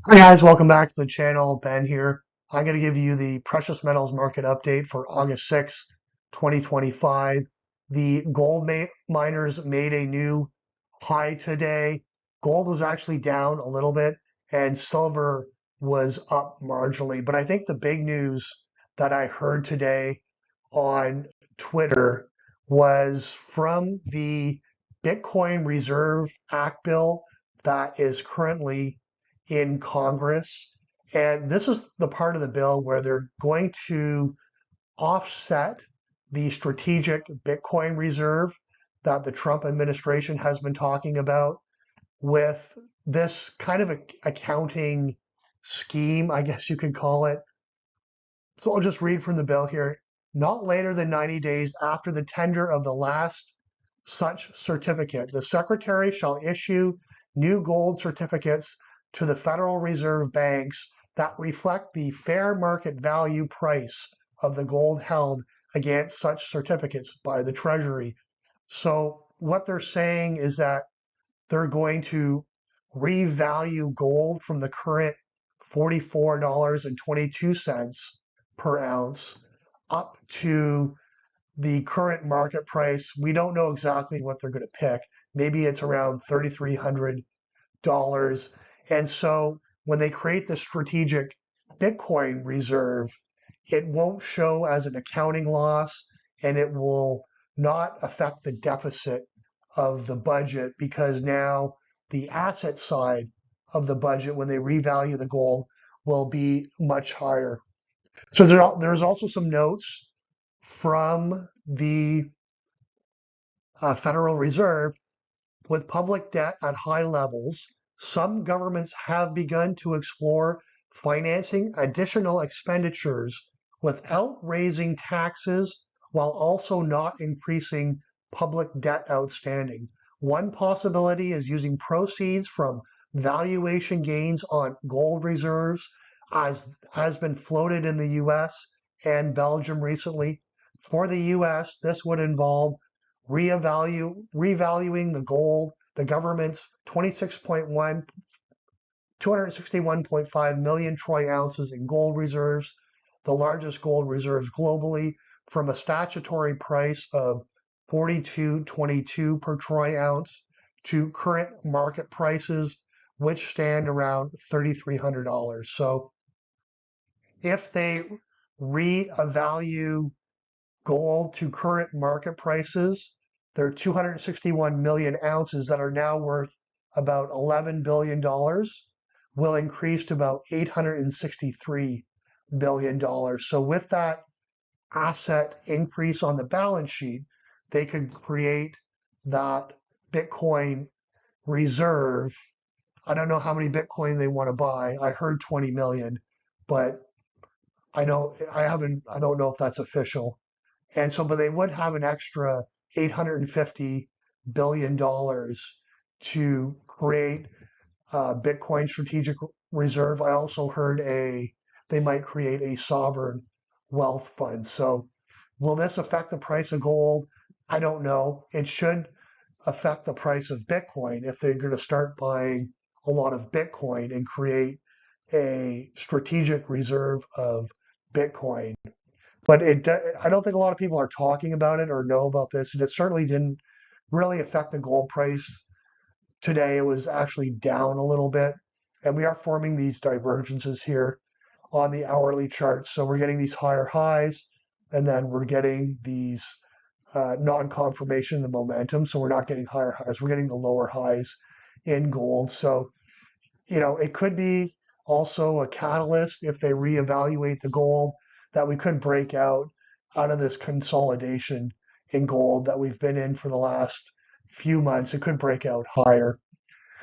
Hi guys, welcome back to the channel. Ben here. I'm going to give you the precious metals market update for August 6th, 2025. The gold miners made a new high today. Gold was actually down a little bit and silver was up marginally. But I think the big news that I heard today on Twitter was from the Bitcoin Reserve Act bill that is currently in Congress. And this is the part of the bill where they're going to offset the strategic Bitcoin reserve that the Trump administration has been talking about with this kind of accounting scheme, I guess you could call it. So I'll just read from the bill here. Not later than 90 days after the tender of the last such certificate, the Secretary shall issue new gold certificates to the Federal Reserve banks that reflect the fair market value price of the gold held against such certificates by the Treasury. So what they're saying is that they're going to revalue gold from the current $44.22 per ounce up to the current market price. We don't know exactly what they're going to pick. Maybe it's around $3,300. And so when they create the strategic Bitcoin reserve, it won't show as an accounting loss and it will not affect the deficit of the budget because now the asset side of the budget, when they revalue the gold, will be much higher. So there's also some notes from the Federal Reserve. With public debt at high levels, some governments have begun to explore financing additional expenditures without raising taxes while also not increasing public debt outstanding. One possibility is using proceeds from valuation gains on gold reserves, as has been floated in the US and Belgium recently. For the US, this would involve revaluing the government's 261.5 million troy ounces in gold reserves, the largest gold reserves globally, from a statutory price of 42.22 per troy ounce to current market prices, which stand around $3,300. So if they reevaluate gold to current market prices, there are 261 million ounces that are now worth about $11 billion will increase to about $863 billion. So with that asset increase on the balance sheet, they could create that Bitcoin reserve. I don't know how many Bitcoin they want to buy. I heard 20 million, but I don't know if that's official. And so, but they would have an extra $850 billion to create a Bitcoin strategic reserve. I also heard they might create a sovereign wealth fund. So will this affect the price of gold? I don't know. It should affect the price of Bitcoin if they're going to start buying a lot of Bitcoin and create a strategic reserve of Bitcoin. But I don't think a lot of people are talking about it or know about this. And it certainly didn't really affect the gold price today. It was actually down a little bit. And we are forming these divergences here on the hourly charts. So we're getting these higher highs, and then we're getting these non-confirmation, the momentum. So we're not getting higher highs. We're getting the lower highs in gold. So, it could be also a catalyst if they reevaluate the gold that we could break out of this consolidation in gold that we've been in for the last few months. It could break out higher.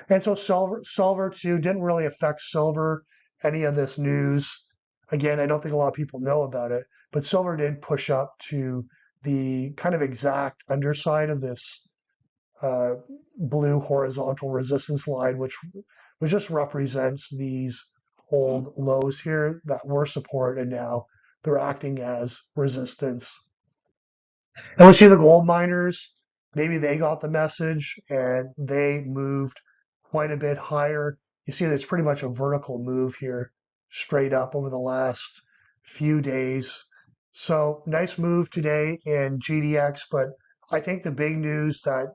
And so silver too didn't really affect silver, any of this news. Again, I don't think a lot of people know about it, but silver did push up to the kind of exact underside of this uh, blue horizontal resistance line, which just represents these old lows here that were support, and now they're acting as resistance. And we see the gold miners, maybe they got the message and they moved quite a bit higher. you see there's pretty much a vertical move here, straight up over the last few days. So nice move today in GDX, but I think the big news that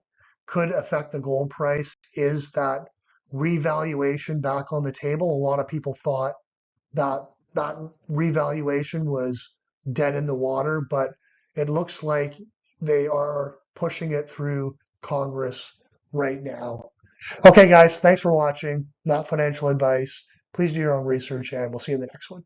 could affect the gold price is that revaluation back on the table. A lot of people thought that that revaluation was dead in the water, but it looks like they are pushing it through Congress right now. Okay, guys, thanks for watching. Not financial advice. Please do your own research, and we'll see you in the next one.